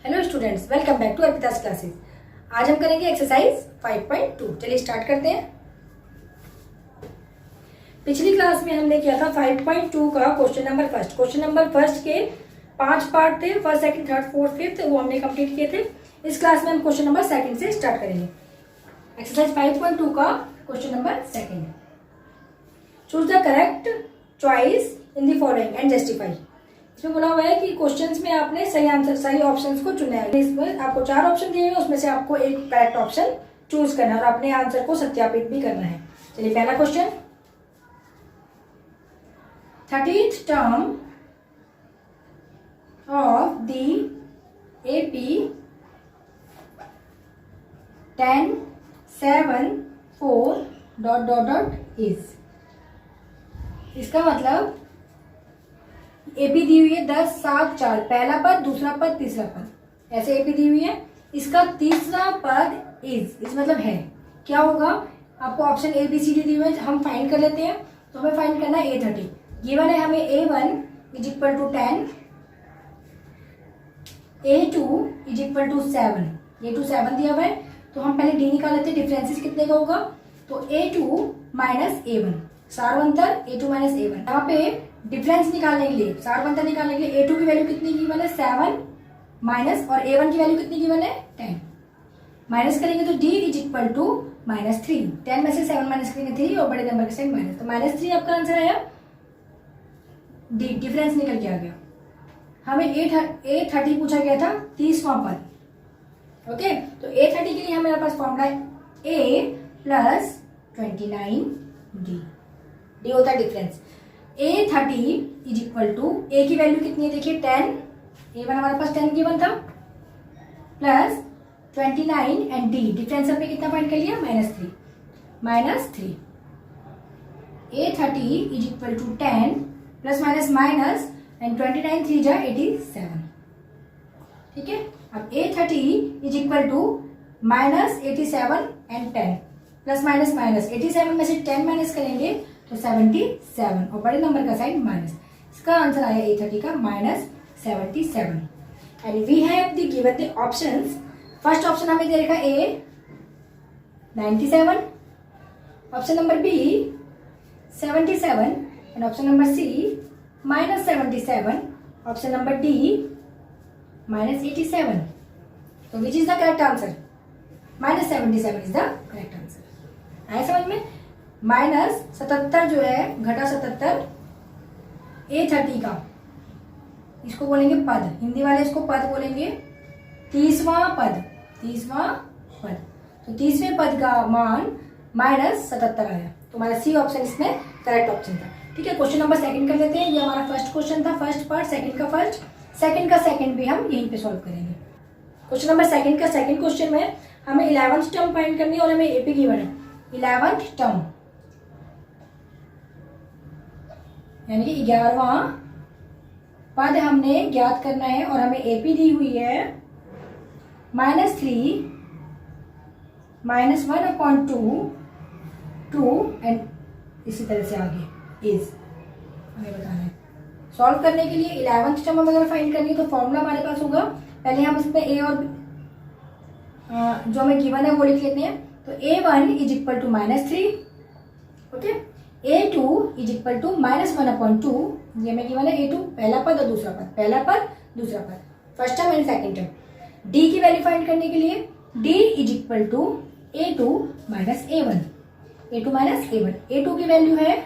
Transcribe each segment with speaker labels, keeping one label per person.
Speaker 1: Hello students, welcome back to Arpita's classes. आज हम करेंगे एक्सरसाइज 5.2। चलिए स्टार्ट करते हैं। पिछली क्लास में हमने किया था 5.2 का question number first. Question number first के 5 पार्ट थे, first, second, third, fourth, fifth, वो हमने कंप्लीट किए थे। इस क्लास में हम क्वेश्चन नंबर सेकंड से स्टार्ट करेंगे। एक्सरसाइज 5.2 का question number second. Choose the correct choice in the following and justify. इसमें बोला हुआ है कि क्वेश्चंस में आपने सही आंसर, सही ऑप्शंस को चुना है। इसमें आपको 4 ऑप्शन दिए हुए, उसमें से आपको एक करेक्ट ऑप्शन चूज करना है और अपने आंसर को सत्यापित भी करना है। चलिए पहला question, 30th term of the AP 10, 7, 4 ... is. इसका मतलब एपी दी हुई है 10, 7, 4, पहला पद, दूसरा पद, तीसरा पद, ऐसे एपी दी हुई है। इसका तीसरा पद इज मतलब है। क्या होगा? आपको option A B C D दी हुई है, हम फाइंड कर लेते हैं। तो हमें फाइंड करना है A30। गिवन है हमें A1 = 10, A2 = 7, A2 7 दिया हुआ है। तो हम पहले डी निकाल लेते हैं, डिफरेंसेस कितने का होगा। तो A2 - A1, सारवंतर A2 - A1। यहाँ पे डिफरेंस निकालने के लिए, सारवंतर निकालने के लिए A2 की वैल्यू कितनी गिवन है 7 माइनस, और A1 की वैल्यू कितनी गिवन है 10। माइनस करेंगे तो D = -3। 10 में से 7 माइनस करेंगे 3 और बड़े नंबर के साइन माइनस, तो -3 आपका आंसर आया। डी डिफरेंस निकल के आ गया। हमें A30 पूछा गया था, 30वां पद। ओके, तो A30 के लिए हमारे पास फॉर्मूला है A + 29D। डी होता है डिफरेंस। A30 = A की वैल्यू कितनी है देखिए 10, A1 हमारे पास 10 गिवन था, प्लस 29 एंड D डिफरेंस हमने कितना फाइंड कर लिया -3। A30 = 10 plus minus minus and 29 3 जा 87। ठीक है, अब A30 = -87 and 10 plus minus minus 87 में से 10 माइनस करेंगे तो 77 और बड़े नंबर का साइन माइनस। इसका आंसर आया A30 का -77। And we have the given the options. First option हमें दे रखा A 97, option number B 77 and option number C -77, option number D -87। तो which is the correct answer? -77 is the correct answer. आया समझ में? -77 जो है, घटा 77, A30 का, इसको बोलेंगे पद, हिंदी वाले इसको पद बोलेंगे। 30वां पद। तो 30वें पद का मान -77 आया। तो हमारा सी ऑप्शन इसमें करेक्ट ऑप्शन था। ठीक है, क्वेश्चन नंबर सेकंड कर लेते हैं। ये हमारा फर्स्ट क्वेश्चन था, फर्स्ट पार्ट, सेकंड का फर्स्ट, सेकंड का सेकंड भी हम यहीं पे सॉल्व करेंगे। क्वेश्चन नंबर सेकंड का सेकंड क्वेश्चन में हमें 11th टर्म फाइंड करनी है और हमें एपी गिवन है 11th टर्म, यानी कि 11वां पद हमने ज्ञात करना है और हमें एपी दी हुई है -3 -1/2 एंड इसी तरह से आगे इज हमें बताना है। सॉल्व करने के लिए 11th टर्म अगर फाइंड करनी है तो फॉर्मूला हमारे पास होगा। पहले हम इसमें ए और जो हमें गिवन है वो लिख लेते हैं। तो A1 = -3, ओके। A2 = -1/2, ये हमें गिवन है A2, पहला पद और दूसरा पद, पहला पद दूसरा पद, first term and second term. D की वैल्यू फाइंड करने के लिए D = A2 - A1, A2 - A1। A2 की वैल्यू है,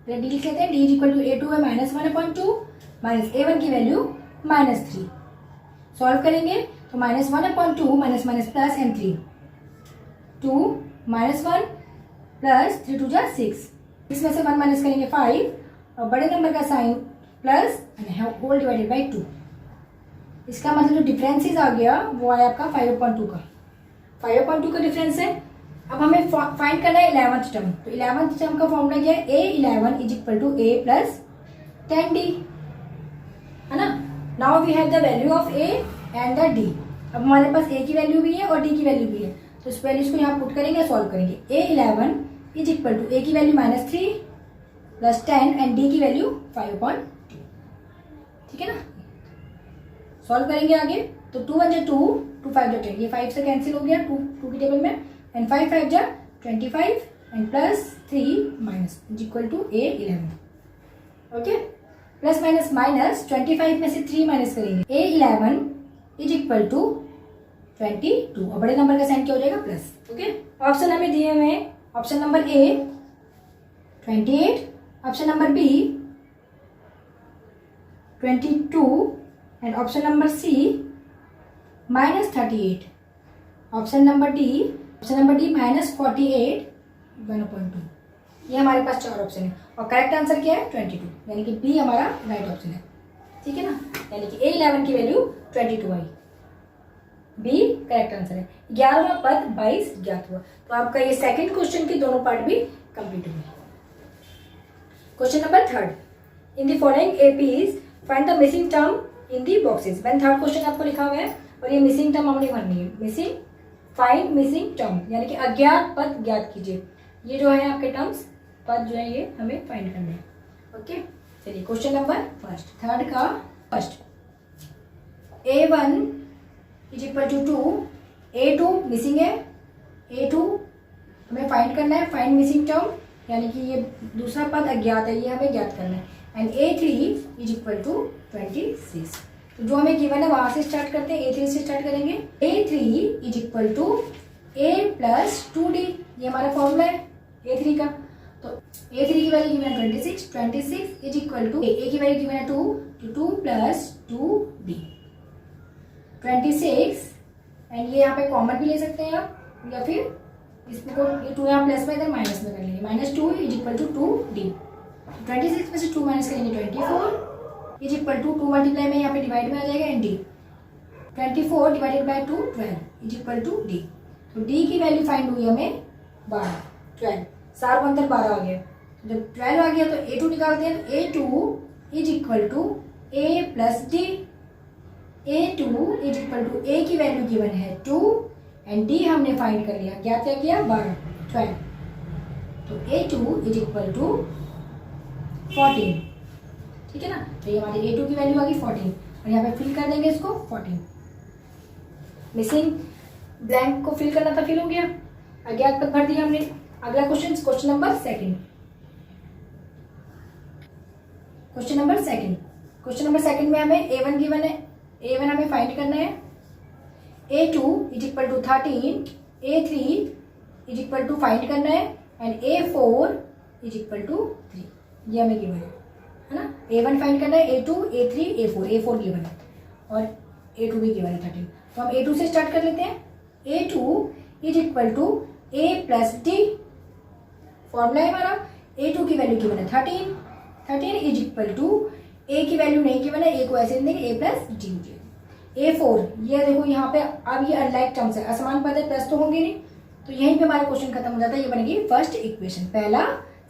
Speaker 1: डी लिख लेते हैं, D = A2 है -1/2 माइनस A1 की वैल्यू -3। सॉल्व करेंगे तो -1/2 minus minus plus and 3, 2 -1 plus 3 2 जा 6, इसमें से 1 माइनस करेंगे 5 और बड़े नंबर का sign plus whole divided by 2। इसका मतलब जो डिफरेंसेस आ गया वो आया आपका 5/2 का, 5/2 का डिफरेंस है। अब हमें फाइंड करना है 11th टर्म। तो 11th टर्म का फॉर्मूला क्या है? A11 = A + 10D, है ना। Now we have the value of A and the D। अब हमारे पास A की वैल्यू भी है और D की वैल्यू भी है, तो इस वैल्यूज को यहाँ पुट करेंगे, सॉल्व करेंगे। A11 = A की वैल्यू -3 + 10 एंड D की वैल्यू 5/2। ठीक है ना। सॉल्व करेंगे आगे। तो 2 1 जा 2, 2 5 जा 10, ये 5 से कैंसिल हो गया 2 की टेबल में, एंड 5 5 जा 25 and plus 3 minus is equal to A11। Okay, plus minus minus 25 में से 3 माइनस करेंगे, A11 इज इक्वल टू 22, और बड़े नंबर का साइन क्या हो जाएगा प्लस। ओके, ऑप्शन हमें दिए हुए हैं, option number A 28, option number B 22 and option number C -38, option number D -48 1/2। ये हमारे पास 4 ऑप्शन है और करेक्ट आंसर क्या है 22, यानी कि बी हमारा राइट ऑप्शन है। ठीक है ना, यानी कि A11 की वैल्यू 22 आई, बी करेक्ट आंसर है। 11वां पद 22 ज्ञात हुआ। तो आपका ये सेकंड क्वेश्चन के दोनों पार्ट भी कंप्लीट हुए। Question number 3, in the following APs find the missing term in the boxes. मैंने थर्ड क्वेश्चन आपको लिखा हुआ है और ये मिसिंग टर्म हमने भरनी है। फाइंड मिसिंग टर्म यानी कि अज्ञात पद ज्ञात कीजिए। ये जो है आपके टर्म्स पद जो है ये हमें फाइंड करने हैं। ओके, चलिए क्वेश्चन नंबर थर्ड का first, A1 is equal to 2, A2 missing है, A2 हमें फाइंड करना है, फाइंड मिसिंग टर्म यानी कि ये दूसरा पद अज्ञात है, ये हमें ज्ञात करना है, and A3 is equal to 26। तो जो हमें गिवन है वहां से स्टार्ट करते हैं, A3 से स्टार्ट करेंगे। A3 is equal to A plus 2D, ये हमारा फॉर्मूला है A3 का। तो A3 की वैल्यू गिवन है 26 इज इक्वल टू A की वैल्यू गिवन है 2, तो 2 प्लस 2D 26, एंड ये यहाँ पे कॉमन भी ले सकते हैं आप, या फिर इसको ये 2 यहाँ प्लस में इधर माइनस में कर लेंगे, -2 इज इक्वल टू 2D। 26 में से 2 माइनस करेंगे 24 इज इक्वल टू 2 मल्टीप्लाई में यहाँ पे डिवाइड में आ जाएगा and D, 24 divided by 2 12 is equal to D। तो D की वैल्यू फाइंड हुई हमें 12, 12 4 अंतर 12 आ गया। जब 12 आ गया तो A2 निकालते हैं, तो A2 is equal to A plus D। A2 is equal to A की वैल्यू गिवन है 2 एंड D हमने फाइंड कर लिया, क्या क्या किया 12 12। तो A2 इज इक्वल टू 14। ठीक है ना, तो ये हमारी A2 की वैल्यू आ गई 14 और यहाँ पे फिल कर देंगे इसको 14। मिसिंग ब्लैंक को फिल करना था, फिल हो गया, अज्ञात पद भर दिया हमने। अगला question, question number second. Question number second में हमें A1 गिवन है, A1 हमें फाइंड करना है। A2 is equal to 13, A3 is equal to find करना है and A4 is equal to 3, ये हमें गिवन है ना। A1 फाइंड करना है, A2 A3 A4 गिवन है और A2 भी गिवन है 13। तो हम A2 से स्टार्ट कर लेते हैं। A2 is equal to A plus D, formula है हमारा। A2 की वैल्यू गिवन है 13 इज इक्वल टू A की वैल्यू नहीं गिवन है, A को ऐसे देंगे A प्लस D हो जाएगा। A4 ये देखो यहाँ पे, अब ये अनलाइक टर्म्स है, असमान पद है, प्लस तो होंगे नहीं, तो यहीं पे हमारा क्वेश्चन खत्म हो जाता है। ये बनेगी फर्स्ट इक्वेशन, पहला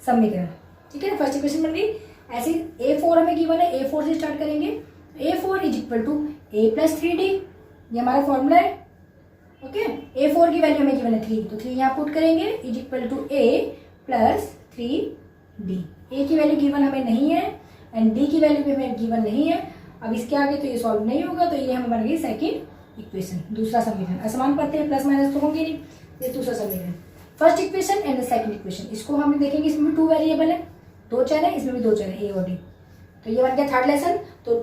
Speaker 1: समीकरण। ठीक है, फर्स्ट इक्वेशन बन गई। ऐसे A4 हमें गिवन है, A4 से स्टार्ट करेंगे। A4 is equal to A plus 3D, ये हमारा फॉर्मूला है। ओके, A4 की वैल्यू हमें गिवन है 3, तो 3 यहाँ पुट करेंगे is equal to A plus 3D। A की वैल्यू गिवन हमें नहीं है एंड D की वैल्यू भी हमें गिवन नहीं है। अब इसके आगे तो ये सॉल्व नहीं होगा, तो ये हमें बन गई सेकंड इक्वेशन, दूसरा समीकरण। असमान पद थे, प्लस माइनस तो होंगे नहीं, ये दूसरा समीकरण। First equation and second equation, इसको हम देखेंगे। इसमें भी 2 वेरिएबल है, 2 चर है, इसमें भी 2 चर है A और D। तो ये बन गया थर्ड लेसन। तो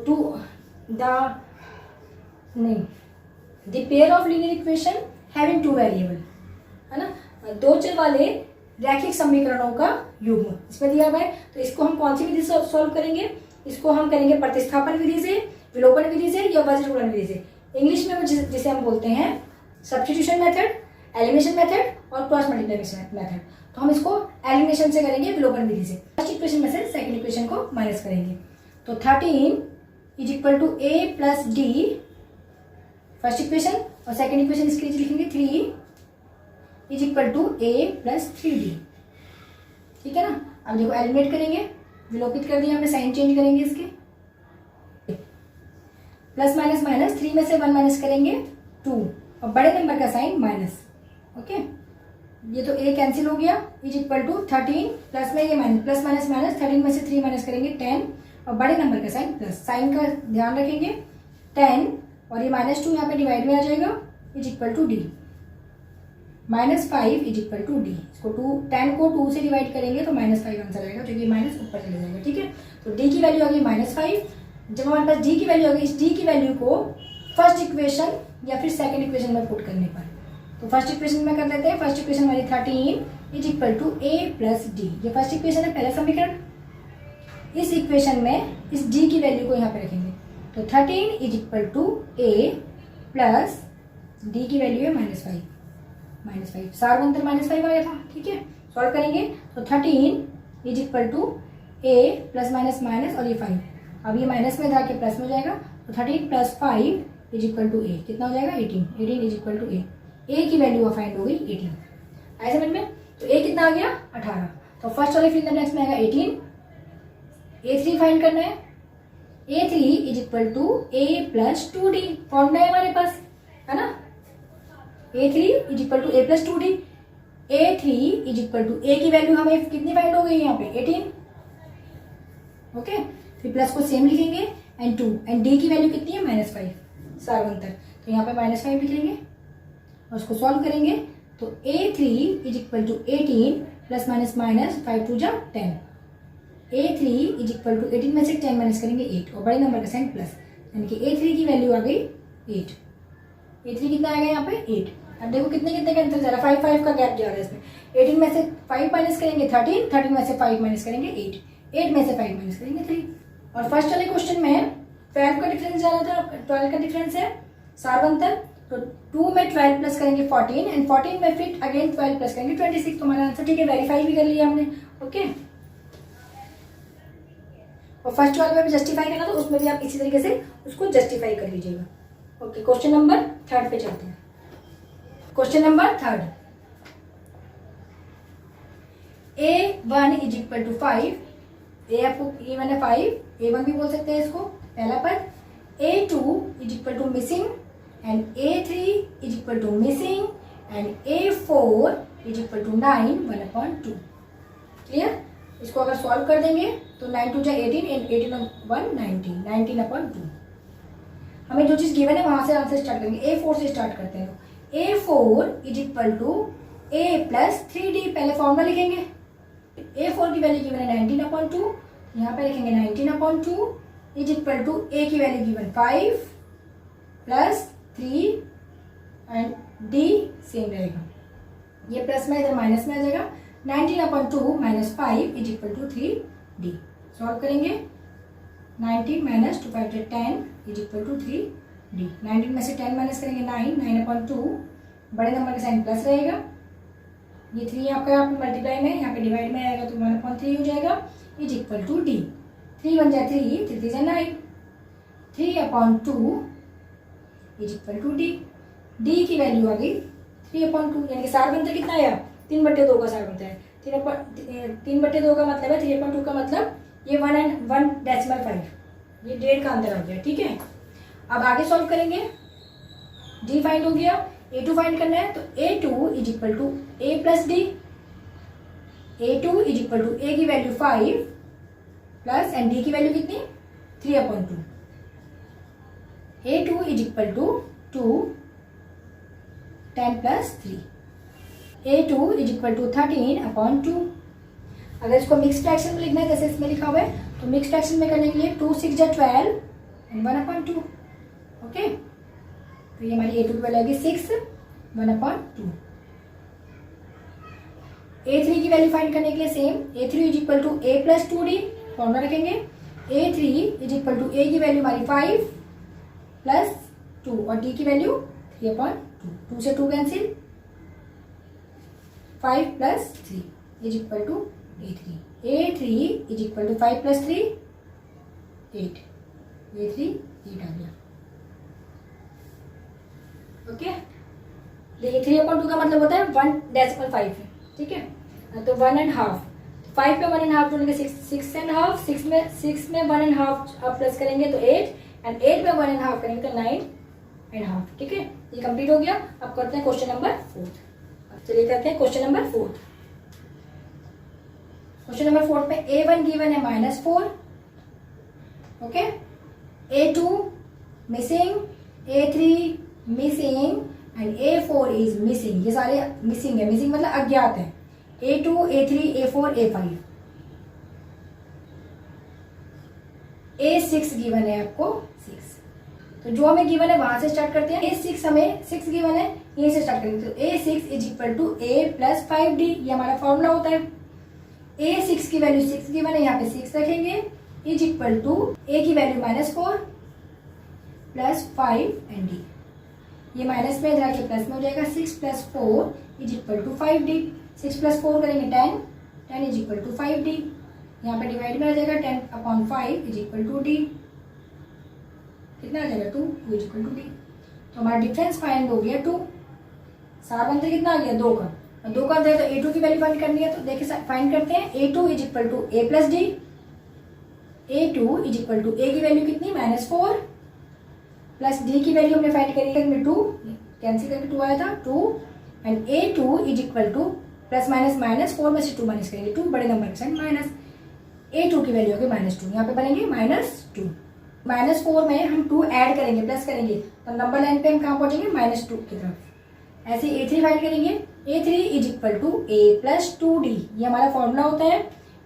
Speaker 1: the pair of linear equation having 2 variable, है ना, 2 चर वाले रैखिक समीकरणों का युग्म इसमें दिया हुआ है। तो इसको हम कौन सी विधि से सॉल्व करेंगे? इसको हम करेंगे प्रतिस्थापन विधि से, विलोपन विधि से या वज्रगुणन विधि से। इंग्लिश में जिसे हम बोलते हैं सब्स्टिट्यूशन मेथड, एलिमिनेशन मेथड और क्रॉस मल्टीप्लिकेशन मेथड। तो हम इसको एलिमिनेशन से करेंगे, विलोपन विधि से। फर्स्ट इक्वेशन में से सेकंड इक्वेशन को माइनस करेंगे। तो 13 is equal to A plus D, first equation, और सेकंड इक्वेशन इसके लिए लिखेंगे 3 is equal to A plus 3D। ठीक है ना, अब देखो एलिमिनेट करेंगे, विलोपित कर दिया हमने, साइन चेंज करेंगे इसके, प्लस माइनस माइनस, 3 में से 1 माइनस करेंगे 2 और बड़े नंबर का साइन माइनस। ओके, ये तो A कैंसिल हो गया, इज इक्वल टू 13 प्लस में ये माइनस, प्लस माइनस माइनस, 13 में से 3 माइनस करेंगे 10 और बड़े नंबर का साइन प्लस। साइन का ध्यान रखेंगे, 10 और ये -2 यहाँ पे डिवाइड में आ जाएगा, is equal to D. -5 is equal to D. इसको 10 को 2 से डिवाइड करेंगे तो -5 आंसर आएगा, जो कि माइनस ऊपर चले जाएगा। ठीक है, तो डी की वैल्यू आ गई -5। जब हमारे पास डी की वैल्यू आ गई, इस डी की वैल्यू को फर्स्ट इक्वेशन या फिर सेकंड इक्वेशन में पुट करने पर, तो फर्स्ट इक्वेशन में कर लेते हैं। फर्स्ट इक्वेशन हमारी 13 is equal to A plus D. ये फर्स्ट इक्वेशन है, पहला समीकरण। इस इक्वेशन में इस डी की वैल्यू को यहाँ पे रखेंगे, तो 13 is equal to A plus D की वैल्यू है -5। सार अंतर -5 आ गया था। ठीक है, सॉल्व करेंगे तो 13 is equal to A plus minus minus और ये 5, अब ये माइनस में जाके प्लस में हो जाएगा, तो 13 प्लस 5 इज इक्वल टू ए। कितना हो जाएगा 18 इज इक्वल टू ए की वैल्यू फाइंड हो गई 18। आए समझ में? तो ए कितना आ गया 18। तो फर्स्ट वाले फिर नेक्स्ट में आएगा 18। A3 फाइंड करना है। A3 is equal to A plus 2D formula है हमारे पास, है ना। A3 is equal to A plus 2D। A3 is equal to A की वैल्यू हमें कितनी फाइंड हो गई यहाँ पे 18। ओके, फिर प्लस को सेम लिखेंगे एंड 2 एंड डी की वैल्यू कितनी है -5 सार्वंतर, तो यहाँ पे -5 लिखेंगे और उसको सॉल्व करेंगे तो A3 is equal to 18 plus minus minus 5 2 जा 10। A3 इज इक्वल टू 18 में से 10 माइनस करेंगे 8 और बड़े नंबर का साइन प्लस, यानी कि A3 की वैल्यू आ गई 8। A3 कितना आएगा यहाँ पे 8। अब देखो कितने कितने का आंसर जा रहा है, 5 का गैप जा रहा है इसमें। 18 में से 5 माइनस करेंगे 13 में से 5 माइनस करेंगे 8 में से 5 माइनस करेंगे 3। और फर्स्ट वाले क्वेश्चन में 12 का डिफरेंस जा रहा था, 12 का डिफरेंस है सार्वंतर, तो 2 में 12 प्लस करेंगे 14 एंड 14 में फिर अगेन 12 प्लस करेंगे 26। तो हमारा आंसर ठीक है, वेरीफाई भी कर लिया हमने। ओके, और फर्स्ट वाले में भी जस्टिफाई करना तो उसमें भी आप इसी तरीके से उसको जस्टिफाई कर लीजिएगा। ओके, क्वेश्चन नंबर 3 पे चलते हैं। Question number 3, A1 is equal to 5। A आपको A1 है 5, A1 भी बोल सकते हैं इसको पहला पद। A2 is equal to missing and A3 is equal to missing and A4 is equal to 9 1/2। Clear? इसको अगर सॉल्व कर देंगे तो 9 2 जा 18 एंड 18 और 1 19/2। हमें जो चीज गिवन है वहां से आंसर स्टार्ट करेंगे। A4 से स्टार्ट करते हैं। A4 is equal to A plus 3D, पहले फॉर्मूला लिखेंगे। A4 की वैल्यू गिवन है 19/2, यहाँ पे लिखेंगे 19/2 इज इक्वल टू A की value given 5 plus 3 and D same रहेगा, ये प्लस में इधर माइनस में आ जाएगा। 19/2 minus 5 is equal to 3D। Solve करेंगे 19 minus 2 5 10 is equal to 3D। 19 में से 10 माइनस करेंगे 9/2, बड़े नंबर का साइन प्लस रहेगा। ये 3 आपका यहाँ पे मल्टीप्लाई में, यहाँ पे डिवाइड में आएगा तो 1/3 हो जाएगा इज इक्वल टू D। 3 1 जा 3 3 3 जा 9, 3/2 is equal to D। D की वैल्यू आ गई 3/2, यानी कि सार्वंतर कितना आया 3/2 का सार्वंतर है। 3/2 का मतलब है 3/2 का मतलब ये 1.5, ये 1.5 का अंतर आ गया। ठीक है, अब आगे सॉल्व करेंगे। D फाइंड हो गया, A2 फाइंड करना है तो A2 is equal to A plus D। A2 is equal to A की वैल्यू 5 प्लस एंड D की वैल्यू कितनी 3/2। A2 is equal to 2 10 plus 3। A2 is equal to 13/2। अगर इसको मिक्स फ्रैक्शन में लिखना है जैसे इसमें लिखा हुआ है, तो मिक्स फ्रैक्शन में करने के लिए 2 6 जा 12 एंड 1/2। ओके, तो ये हमारी A2 की वैल्यू आएगी 6 1/2। A3 की वैल्यू फाइंड करने के लिए same, A3 is equal to A plus 2D formula रखेंगे। A3 is equal to A की वैल्यू हमारी 5 प्लस 2 और D की वैल्यू 3/2। 2 से 2 cancel, 5 plus 3 is equal to A3। A3 is equal to 5 plus 3 8। A3 8 आ गया। ओके, देखिए 3/2 का मतलब होता है 1.5 है। ठीक है, तो 1.5, 5 पे 1.5 जोड़ेंगे 6.5, 6 में 1.5 आप प्लस करेंगे तो 8 एंड 8 में 1.5 करेंगे तो 9.5। ठीक है, ये कंप्लीट हो गया। अब करते हैं क्वेश्चन नंबर 4। चलिए करते हैं क्वेश्चन नंबर 4। क्वेश्चन नंबर 4 पे A1 गिवन है -4, okay, A2 missing, A3 missing and A4 is missing. ये सारे मिसिंग है, मिसिंग मतलब अज्ञात है। A2, A3, A4, A5, A6 given है आपको 6। तो जो हमें गिवन है वहां से स्टार्ट करते हैं। A6 हमें 6 गिवन है, यहीं से स्टार्ट करेंगे। तो A6 is equal to A plus 5D, ये हमारा फॉर्मूला होता है। A6 की वैल्यू 6 गिवन है, यहाँ पे 6 रखेंगे, इज इक्वल टू A की वैल्यू -4 प्लस 5 एंड D। ये माइनस में इधर के प्लस में हो जाएगा। 6 plus 4 is equal to 5D। 6 plus 4 करेंगे 10, 10 इज इक्वल टू 5D। यहाँ पे डिवाइड में आ जाएगा 10/5 इज इक्वल टू D। कितना आ जाएगा 2 इज इक्वल टू D। तो हमारा डिफरेंस फाइंड हो गया 2। सार बनते कितना आ गया 2 का, और 2 का दे तो A2 की वैल्यू फाइंड करनी है। तो देखिए फाइंड करते हैं। A2 is equal to A plus D। A2 is equal to A की वैल्यू कितनी -4 प्लस D की वैल्यू हमने फाइंड करी है 2, कैंसिल करके 2 आया था 2, and A2 is equal to plus minus 4 में से 2 माइनस करेंगे 2 बड़े नंबर के साथ माइनस। A2 की वैल्यू होगी -2, यहाँ पे बनेंगे -2। -4 में हम 2 ऐड करेंगे, प्लस करेंगे, तो नंबर लाइन पे हम कहाँ पहुंचेंगे -2 की तरफ। ऐसे A3 फाइंड करेंगे। A3 is equal to A plus 2D, ये हमारा फॉर्मूला होता है।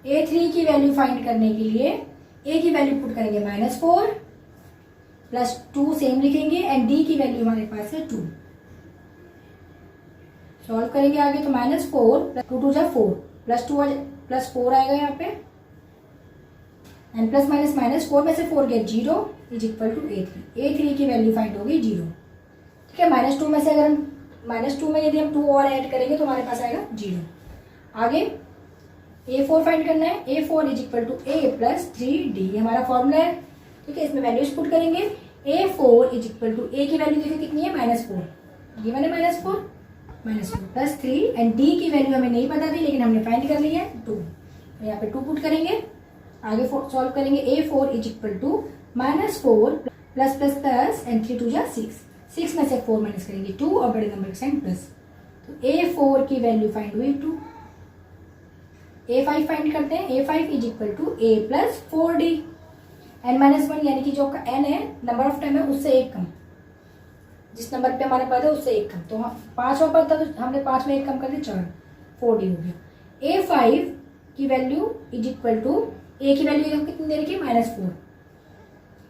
Speaker 1: A3 की वैल्यू फाइंड करने के लिए A की वैल्यू पुट करेंगे -4 प्लस 2 सेम लिखेंगे, एंड D की वैल्यू हमारे पास है 2। सॉल्व करेंगे आगे, तो -4 प्लस 2 जा 4 प्लस 2 प्लस 4 आएगा यहाँ पे, एंड प्लस -4 में से 4 गया 0 is equal to A3। A3 की वैल्यू फाइंड होगी 0। ठीक है, -2 में से अगर हम -2 में यदि हम 2 और ऐड करेंगे तो हमारे पास आएगा 0। आगे A4 फाइंड करना है। A4 is equal to A plus 3D, हमारा फॉर्मूला है। ठीक है, इसमें वैल्यूज पुट करेंगे। A4 is equal to A की वैल्यू देखिए कितनी है -4, ये मैंने -4 प्लस 3, एंड D की वैल्यू हमें नहीं पता थी लेकिन हमने फाइंड कर ली है 2, तो यहाँ पे 2 पुट करेंगे। आगे सॉल्व करेंगे। A4 is equal to -4 plus plus plus and 3 2 जा 6 में से 4 माइनस करेंगे 2 और बड़े नंबर के साइन प्लस। तो A4 की वैल्यू फाइंड हुई 2। A5 फाइंड करते हैं। A5 is equal to A plus 4D, n-1 यानी कि जो n है नंबर ऑफ टाइम है उससे 1 कम, जिस नंबर पे हमारे पद है उससे 1 कम। तो 5वां पद था तो हमने 5 में 1 कम कर दिया 4, 4D हो गया। A5 की value is equal to A की वैल्यू कितनी दे रखी है -4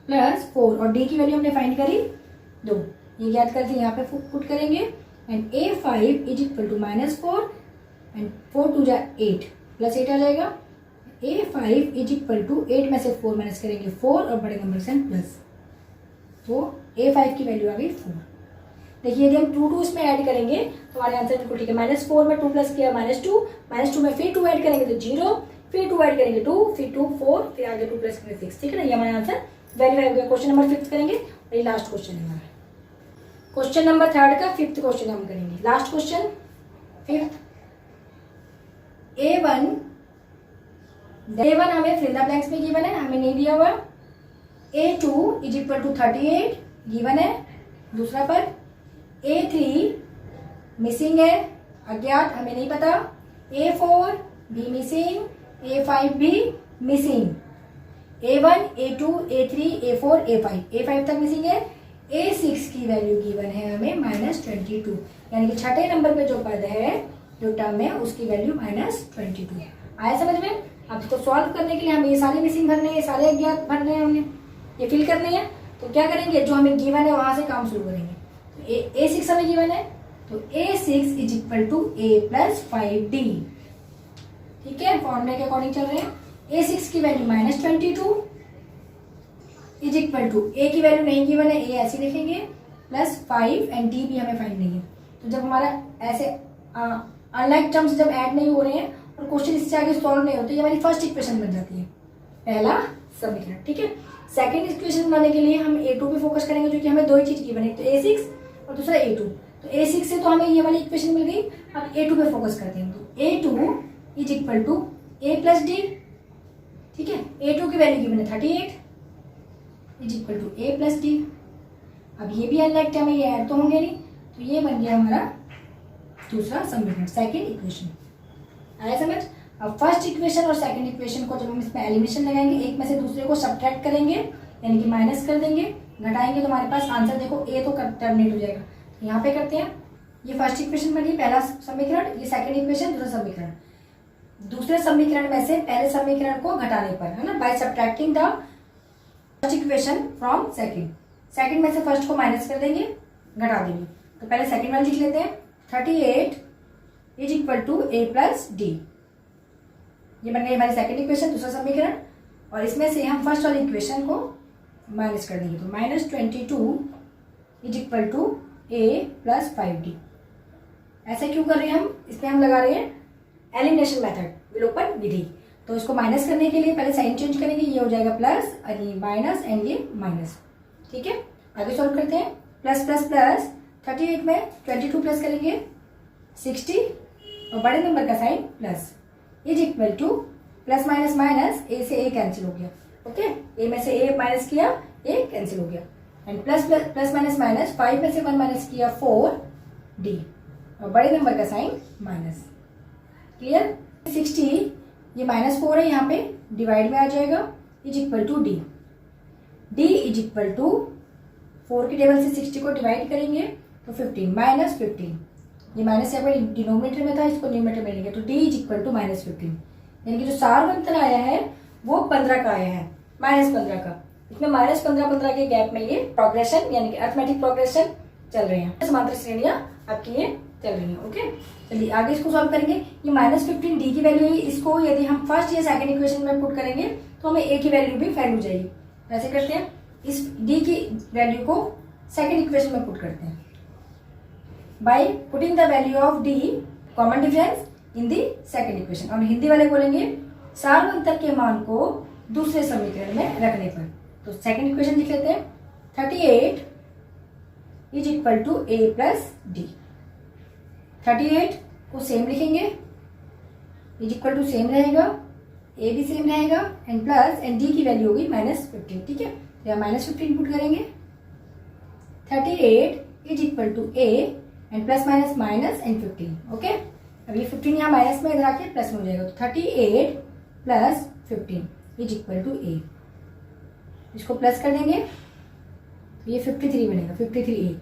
Speaker 1: प्लस 4, और D की वैल्यू हमने फाइंड करी 2, ये याद करके यहाँ पे पुट करेंगे, and A5 is equal to -4 and 4 2 जा 8 प्लस 8 आ जाएगा। A5 इज इक्वल टू 8 में से 4 माइनस करेंगे 4 और बड़े नंबर से प्लस, तो A5 की वैल्यू आ गई 4। देखिए यदि हम 2 इसमें ऐड करेंगे तो हमारे आंसर बिल्कुल ठीक है। -4 में 2 प्लस किया -2 में फिर 2 ऐड करेंगे तो 0, फिर 2 ऐड करेंगे 2, फिर 2 4, फिर आगे 2 प्लस करेंगे 6। ठीक है ना, ये हमारा आंसर वेरीफाई हो गया। क्वेश्चन नंबर 5 करेंगे, और ये लास्ट क्वेश्चन है हमारा। क्वेश्चन नंबर 3 का 5th क्वेश्चन हम करेंगे। Last question 5th। A1 हमें फिल द ब्लैंक्स में गिवन है, हमें नहीं दिया हुआ। A2 is equal to 38 given है दूसरा पर। A3 मिसिंग है, अज्ञात, हमें नहीं पता। A4 भी मिसिंग, A5 भी missing. A1, A2, A3, A4, A5, A5 तक मिसिंग है। A6 की वैल्यू गिवन है हमें -22, यानी कि छठे नंबर पे जो पद है, जो टर्म है, उसकी वैल्यू -22। आया समझ में? अब इसको सॉल्व करने के लिए हमें ये सारे मिसिंग भरने हैं, सारे अज्ञात भरने हैं, हमने ये फिल करने हैं। तो क्या करेंगे, जो हमें गिवन है वहां से काम शुरू करेंगे। तो A6 हमें गिवन है, तो A6 is equal to A plus 5D। ठीक है, फॉर्मूले के अकॉर्डिंग चल रहे हैं। A6 की value -22 is equal to A की वैल्यू नहीं गिवन है, A ऐसे लिखेंगे, प्लस 5 एंड D भी हमें फाइंड नहीं है। तो जब हमारा ऐसे अनलाइक टर्म्स जब ऐड नहीं हो रहे हैं और क्वेश्चन इससे आगे सॉल्व नहीं होते, ये हमारी फर्स्ट इक्वेशन बन जाती है, पहला समीकरण। ठीक है, सेकंड इक्वेशन बनाने के लिए हम A2 पे फोकस करेंगे, जो कि हमें दो ही चीज की बनी, तो A6 और दूसरा A2। तो A6 से तो हमें ये वाली इक्वेशन मिल गई, अब A2 पे फोकस करते हैं। तो A2 is equal to A plus D। ठीक है, A2 की वैल्यू गिवन है 38 is equal to A plus D। अब ये भी अनलाइक टर्म है, ये ऐड तो होंगे नहीं, तो ये बन गया हमारा दूसरा समीकरण, सेकंड इक्वेशन। आया समझ? अब फर्स्ट इक्वेशन और सेकंड इक्वेशन को जब हम इसमें एलिमिनेशन लगाएंगे, एक में से दूसरे को सब्ट्रैक्ट करेंगे, यानी कि माइनस कर देंगे, घटाएंगे तो हमारे पास आंसर देखो ए तो टर्मिनेट हो जाएगा। यहाँ पे करते हैं, ये फर्स्ट इक्वेशन बनी पहला समीकरण, ये सेकंड इक्वेशन दूसरा समीकरण। दूसरे समीकरण में से पहले समीकरण को घटाने पर, है ना, by subtracting the first equation from second. Second में से फर्स्ट को माइनस कर देंगे, घटा देंगे। तो पहले सेकंड वाला लिख लेते हैं, 38 is equal to A plus D. ये बन गई हमारी सेकंड इक्वेशन, दूसरा समीकरण। और इसमें से हम फर्स्ट वाली इक्वेशन को माइनस कर देंगे, तो -22 is equal to A plus 5d। ऐसा क्यों कर रहे हैं हम, इसमें हम लगा रहे हैं एलिमिनेशन मेथड, विलोपन विधि। तो इसको माइनस करने के लिए पहले साइन चेंज करेंगे, ये हो जाएगा प्लस और ये माइनस एंड ये माइनस। ठीक है, आगे सॉल्व करते हैं। प्लस प्लस प्लस 38 में 22 प्लस करेंगे 60 और बड़े नंबर का sign plus is equal to plus minus minus, A से ए कैंसिल हो गया। ओके, ए में से ए माइनस किया, ए कैंसिल हो गया। And plus plus minus minus, 5 में से 1 माइनस किया 4d और बड़े नंबर का साइन माइनस। क्लियर। 60 ये -4 है, यहाँ पे डिवाइड में आ जाएगा, is equal to D. D is equal to 4 की टेबल से 60 को डिवाइड करेंगे तो 15 -15, ये माइनस यहाँ पे डिनोमिनेटर में था, इसको न्यूमरेटर में लेंगे तो डी इज इक्वल टू -15। यानी कि जो सारवंतर आया है वो 15 का आया है, -15 का। इसमें -15 के गैप में ये प्रोग्रेशन यानी कि अरिथमेटिक प्रोग्रेशन चल रहे हैं, समांतर श्रेणियां आपकी ये चल रही हैं। ओके, चलिए आगे इसको सॉल्व करेंगे। ये -15 डी की वैल्यू है, इसको यदि हम फर्स्ट या सेकंड इक्वेशन में पुट करेंगे तो हमें ए की वैल्यू भी फाइंड हो जाएगी। ऐसे करते हैं, इस डी की वैल्यू को सेकंड इक्वेशन में पुट करते हैं by putting the value of D common difference in the second equation. और हिंदी वाले बोलेंगे सारवंतर के मान को दूसरे समीकरण में रखने पर। तो सेकंड इक्वेशन लिख लेते हैं, 38 is equal to A plus D. 38 को सेम लिखेंगे, इज इक्वल टू सेम रहेगा, ए भी सेम रहेगा एंड प्लस एंड डी की वैल्यू होगी -15। ठीक है, या -15 पुट करेंगे। 38 is equal to A and plus minus minus and 15। Okay, अब ये 15 यहाँ माइनस में इधर आके प्लस में हो जाएगा, तो 38 प्लस 15 इज इक्वल टू ए। इसको प्लस कर देंगे, ये 53 बनेगा, 53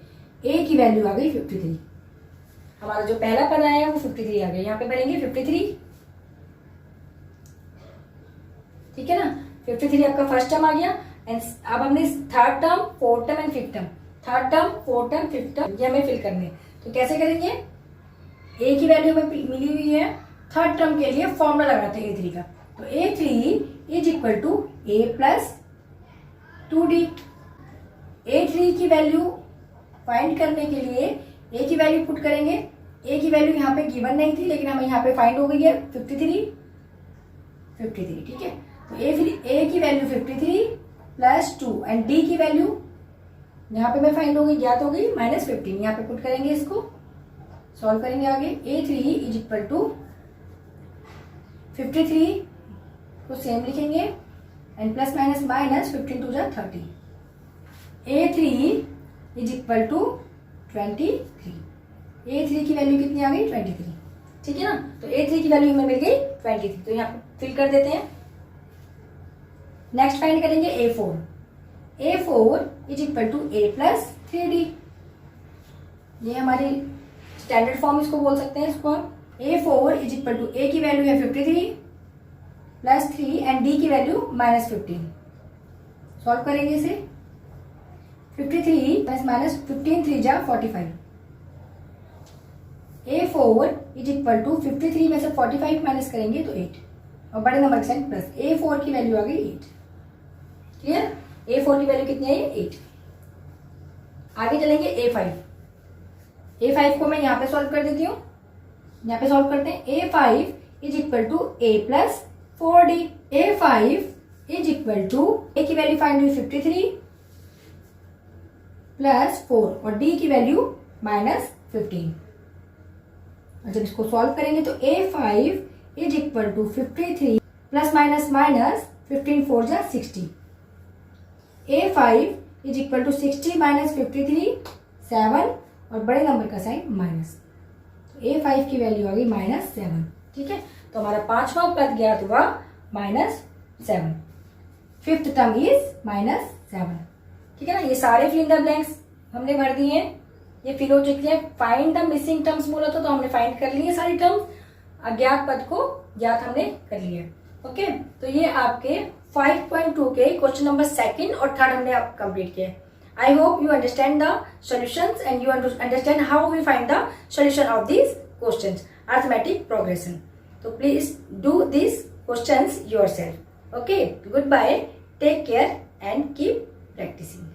Speaker 1: ए की वैल्यू आ गई 53। हमारा जो पहला पद आया है वो 53 आ गया, यहाँ पे बनेंगे 53। ठीक है ना, 53 आपका फर्स्ट टर्म आ गया। एंड अब हमने third term, fourth term and fifth term, third term, fourth term, fifth term ये हमें फिल करने। तो कैसे करेंगे, ए की वैल्यू हमें मिली हुई है, थर्ड टर्म के लिए फॉर्मूला लगाते हैं A3 का। तो A3 is equal to A plus 2d। A3 की वैल्यू फाइंड करने के लिए ए की वैल्यू पुट करेंगे। ए की वैल्यू यहाँ पे गिवन नहीं थी, लेकिन हमें यहाँ पे फाइंड हो गई है 53। ठीक है, तो ए की वैल्यू 53 प्लस 2 एंड डी की वैल्यू यहाँ पे मैं फाइंड हो गई, ज्ञात हो गई -15। यहाँ पे पुट करेंगे, इसको सॉल्व करेंगे आगे। A3 इज इक्वल टू 53 को सेम लिखेंगे and plus minus minus 15 two 30। A3 is equal to 23। A3 की वैल्यू कितनी आ गई, 23। ठीक है ना, तो A3 की वैल्यू हमें मिल गई 23, तो यहाँ पे फिल कर देते हैं। नेक्स्ट फाइंड करेंगे A4। A4 is equal to A plus 3d। ये हमारी स्टैंडर्ड फॉर्म इसको बोल सकते हैं, इसको A4 is equal to A की वैल्यू है 53 प्लस 3 एंड डी की वैल्यू -15। सॉल्व करेंगे इसे, 53 प्लस माइनस 15 3 जा 45। A4 इज इक्वल टू 53 में से 45 माइनस करेंगे तो 8 और बड़े नंबर के साइन प्लस। A4 की वैल्यू आ गई 8। क्लियर, A4 की वैल्यू कितनी आई, 8। आगे चलेंगे A5। A5 को मैं यहाँ पे सॉल्व कर देती हूँ, यहाँ पे सॉल्व करते हैं। A5 is equal to A plus 4d। A5 is equal to A की वैल्यू फाइंड हुई 53 प्लस 4 और डी की वैल्यू -15। और जब इसको सॉल्व करेंगे तो A5 is equal to 53 plus minus minus 15 4 जा 60। A5 is equal to 60 minus 53 7 और बड़े नंबर का साइन माइनस। A5 की वैल्यू आ गई -7। ठीक है, तो हमारा पांचवा पद ज्ञात हुआ -7। Fifth term is -7। ठीक है ना। ये सारे फिल इन द ब्लैंक्स हमने भर दिए हैं, ये फिल हो चुकी है। फाइंड द मिसिंग टर्म्स बोला था तो हमने फाइंड कर लिए सारी टर्म्स, अज्ञात पद को ज्ञात हमने कर लिया। ओके, तो ये आपके 5.2 के क्वेश्चन नंबर 2 और 3 हमने आप कंप्लीट किए। I hope you understand the solutions and you understand how we find the solution of these questions, arithmetic progression. So please do these questions yourself. Okay, goodbye, take care and keep practicing.